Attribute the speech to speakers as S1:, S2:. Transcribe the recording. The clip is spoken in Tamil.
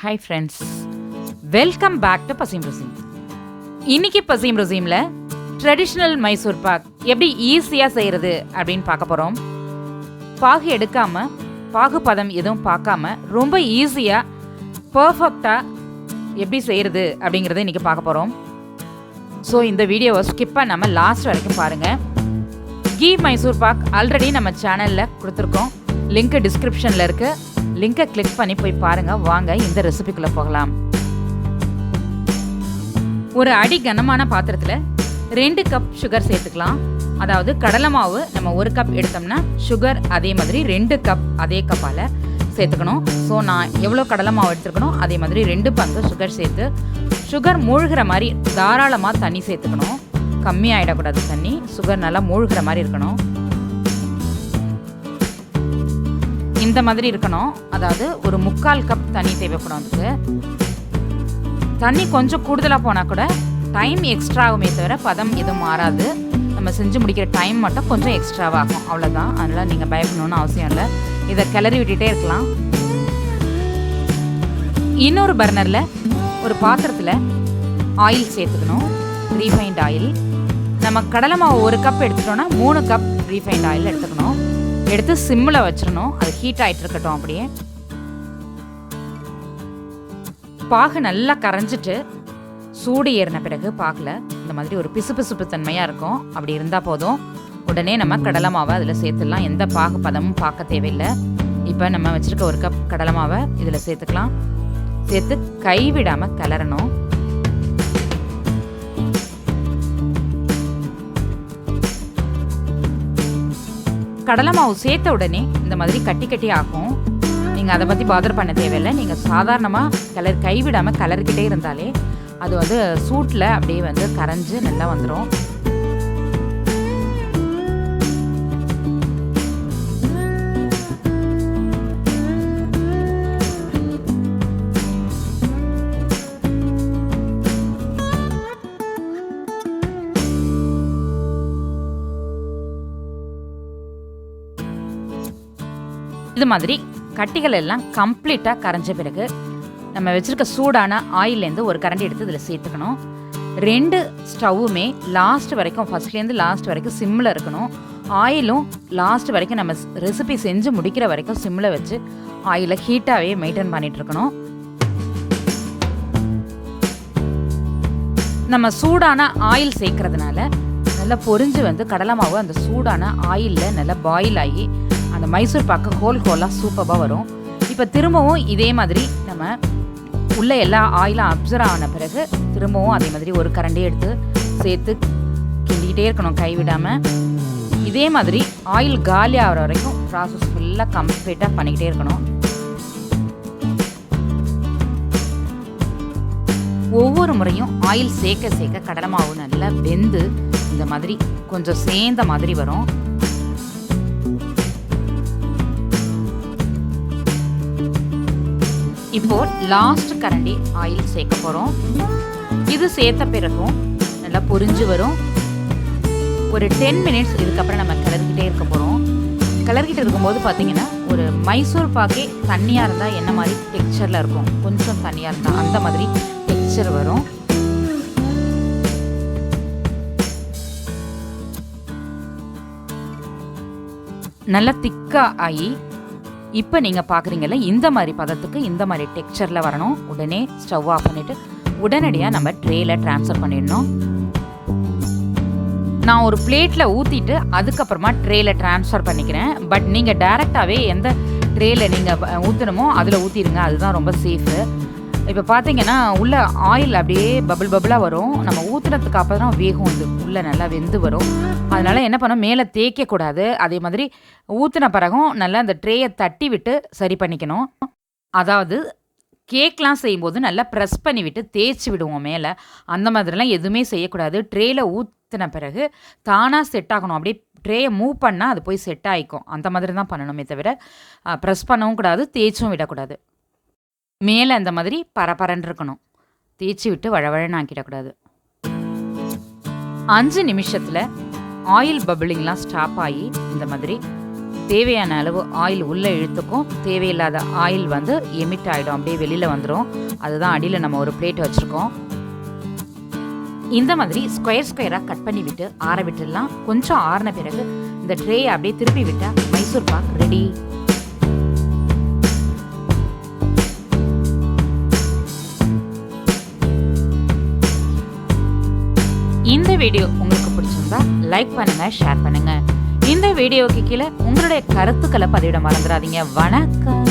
S1: Hi friends, welcome back to Pasim Rusim. இன்னைக்கு பசீம் ருசீமில் ட்ரெடிஷ்னல் மைசூர் பாக் எப்படி ஈஸியாக செய்கிறது அப்படின்னு பார்க்க போகிறோம். பாகு எடுக்காமல் பாகு பதம் எதுவும் பார்க்காம ரொம்ப ஈஸியாக பர்ஃபெக்டாக எப்படி செய்கிறது அப்படிங்கிறத இன்றைக்கி பார்க்க போகிறோம். ஸோ இந்த வீடியோவை ஸ்கிப் பண்ணாமல் லாஸ்ட் வரைக்கும் பாருங்கள். கீ மைசூர் பாக் ஆல்ரெடி நம்ம சேனலில் கொடுத்துருக்கோம். லிங்க் டிஸ்கிரிப்ஷனில் இருக்குது. லிங்கை கிளிக் பண்ணி போய் பாருங்கள். வாங்க இந்த ரெசிபிக்குள்ளே போகலாம். ஒரு அடி கனமான பாத்திரத்தில் 2 கப் சுகர் சேர்த்துக்கலாம். அதாவது கடலை மாவு நம்ம 1 கப் எடுத்தோம்னா சுகர் அதே மாதிரி 2 கப் அதே கப்பால் சேர்த்துக்கணும். ஸோ நான் எவ்வளோ கடலை மாவு எடுத்துருக்கணும் அதே மாதிரி 2 பங்கு சுகர் சேர்த்து சுகர் மூழ்கிற மாதிரி தாராளமாக தண்ணி சேர்த்துக்கணும். கம்மியாகிடக்கூடாது தண்ணி. சுகர் நல்லா மூழ்கிற மாதிரி இருக்கணும். இந்த மாதிரி இருக்கணும். அதாவது ஒரு 3/4 கப் தண்ணி தேவைப்படும். அதுக்கு தண்ணி கொஞ்சம் கூடுதலாக போனால் கூட டைம் எக்ஸ்ட்ரா ஆகுமே தவிர பதம் எதுவும் மாறாது. நம்ம செஞ்சு முடிக்கிற டைம் மட்டும் கொஞ்சம் எக்ஸ்ட்ராவாகும், அவ்வளோதான். அதனால் நீங்கள் பயப்படணும்னு அவசியம் இல்லை. இதை கிளறி விட்டுட்டே இருக்கலாம். இன்னொரு பர்னரில் ஒரு பாத்திரத்தில் ஆயில் சேர்த்துக்கணும். Refined oil. நம்ம கடலை மாவு 1 கப் எடுத்துட்டோன்னா 3 கப் ரீஃபைண்ட் ஆயில் எடுத்துக்கணும். எடுத்து சிம்மில் வச்சிடணும். அது ஹீட் ஆகிட்டு இருக்கட்டும். அப்படியே பாகு நல்லா கரைஞ்சிட்டு சூடு ஏறின பிறகு பாகில் இந்த மாதிரி ஒரு பிசுபிசுப்பு தன்மையாக இருக்கும். அப்படி இருந்தால் போதும். உடனே நம்ம கடலை மாவை அதில் சேர்த்துடலாம். எந்த பாகு பதமும் பார்க்க தேவையில்லை. இப்போ நம்ம வச்சுருக்க 1 கப் கடலை மாவை இதில் சேர்த்துக்கலாம். சேர்த்து கைவிடாமல் கிளறணும். கடலை மாவு சேர்த்த உடனே இந்த மாதிரி கட்டி கட்டி ஆகும். நீங்கள் அதை பற்றி பாதர் பண்ண தேவையில்லை. நீங்கள் சாதாரணமாக கைவிடாமல் கிளறிக்கிட்டே இருந்தாலே அது வந்து சூட்டில் அப்படியே கரைஞ்சி நல்லா வந்துடும். இது மாதிரி கட்டிகள் எல்லாம் கம்ப்ளீட்டாக கரைஞ்ச பிறகு நம்ம வச்சுருக்க சூடான ஆயிலேருந்து ஒரு கரண்டி எடுத்து இதில் சேர்த்துக்கணும். 2 ஸ்டவ்வுமே லாஸ்ட் வரைக்கும், ஃபஸ்ட்லேருந்து லாஸ்ட் வரைக்கும் சிம்மில் இருக்கணும். ஆயிலும் லாஸ்ட் வரைக்கும் நம்ம ரெசிபி செஞ்சு முடிக்கிற வரைக்கும் சிம்மில் வச்சு ஆயிலை ஹீட்டாகவே மெயின்டைன் பண்ணிகிட்ருக்கணும். நம்ம சூடான ஆயில் சேர்க்கறதுனால நல்லா பொரிஞ்சு கடலை மாவு அந்த சூடான ஆயிலில் நல்லா பாயில் ஆகி அந்த மைசூர் பாக்கு ஹோலாக சூப்பராக வரும். இப்போ திரும்பவும் இதே மாதிரி நம்ம உள்ள எல்லா ஆயிலும் அப்சர்வ் ஆன பிறகு திரும்பவும் அதே மாதிரி ஒரு கரண்டி எடுத்து சேர்த்து கிண்டிக்கிட்டே இருக்கணும் கைவிடாமல். இதே மாதிரி ஆயில் காலி ஆகிற வரைக்கும் ப்ராசஸ் ஃபுல்லாக கம்ப்ளீட்டாக பண்ணிக்கிட்டே இருக்கணும். ஒவ்வொரு முறையும் ஆயில் சேர்க்க சேர்க்க கடலை மாவு நல்லா வெந்து இந்த மாதிரி கொஞ்சம் சேர்ந்த மாதிரி வரும். இப்போ லாஸ்ட் கரண்டி ஆயில் சேர்க்க போகிறோம். இது சேர்த்த பிறகும் நல்லா பொரிஞ்சு வரும். ஒரு 10 மினிட்ஸ் இதுக்கப்புறம் நம்ம கிளறிக்கிட்டே இருக்க போகிறோம். கிளறிக்கிட்டு இருக்கும்போது பார்த்தீங்கன்னா ஒரு மைசூர் பாக்கே தண்ணியாக இருந்தால் என்ன மாதிரி டெக்ஸ்சரில் இருக்கும், கொஞ்சம் தண்ணியாக இருந்தால் அந்த மாதிரி டெக்ஸ்சர் வரும். நல்லா திக்காக ஆகி இப்போ நீங்கள் பார்க்குறீங்கல்ல இந்த மாதிரி பதத்துக்கு இந்த மாதிரி டெக்ஸ்சரில் வரணும். உடனே ஸ்டவ் ஆஃப் பண்ணிவிட்டு உடனடியாக நம்ம ட்ரேயில் ட்ரான்ஸ்ஃபர் பண்ணிடணும். நான் ஒரு பிளேட்டில் ஊற்றிட்டு அதுக்கப்புறமா ட்ரேயில் ட்ரான்ஸ்ஃபர் பண்ணிக்கிறேன். பட் நீங்கள் டைரெக்டாகவே எந்த ட்ரேயில் நீங்கள் ஊற்றணுமோ அதில் ஊற்றிடுங்க. அதுதான் ரொம்ப சேஃபு. இப்போ பார்த்தீங்கன்னா உள்ள ஆயில் அப்படியே பபிளாக வரும். நம்ம ஊற்றுனதுக்கு அப்புறம் தான் வேகும். அது உள்ளே நல்லா வெந்து வரும். அதனால் என்ன பண்ணோம், மேலே தேய்க்கக்கூடாது. அதே மாதிரி ஊற்றின பிறகும் நல்லா அந்த ட்ரேயை தட்டி விட்டு சரி பண்ணிக்கணும். அதாவது கேக்லாம் செய்யும்போது நல்லா ப்ரெஸ் பண்ணி விட்டு தேய்ச்சி விடுவோம் மேலே. அந்த மாதிரிலாம் எதுவுமே செய்யக்கூடாது. ட்ரேயில் ஊற்றின பிறகு தானாக செட் ஆகணும். அப்படியே ட்ரேயை மூவ் பண்ணால் அது போய் செட் ஆகிக்கும். அந்த மாதிரி தான் பண்ணணுமே தவிர ப்ரெஸ் பண்ணவும் கூடாது, தேய்ச்சும் விடக்கூடாது. மேலே அந்த மாதிரி பரபரன்னு இருக்கணும். தேய்ச்சி விட்டு வழவழன்னு ஆக்கிடக்கூடாது. 5 நிமிஷத்தில் ஆயில் பபிளிங்லாம் ஸ்டாப் ஆகி இந்த மாதிரி தேவையான அளவு ஆயில் உள்ளே இழுத்துக்கும், தேவையில்லாத ஆயில் வந்து எமிட் ஆகிடும், அப்படியே வெளியில் வந்துடும். அதுதான் அடியில் நம்ம ஒரு பிளேட் வச்சுருக்கோம். இந்த மாதிரி ஸ்கொயர் ஸ்கொயராக கட் பண்ணி விட்டு ஆற விட்டுடலாம். கொஞ்சம் ஆறின பிறகு இந்த ட்ரேயை அப்படியே திருப்பி விட்டால் மைசூர் பாக் ரெடி. இந்த வீடியோ உங்களுக்கு பிடிச்சிருந்தா லைக் பண்ணுங்க, ஷேர் பண்ணுங்க. இந்த வீடியோவுக்கு கீழே உங்களுடைய கருத்துக்களை பதிவிட மறந்துடாதீங்க. வணக்கம்.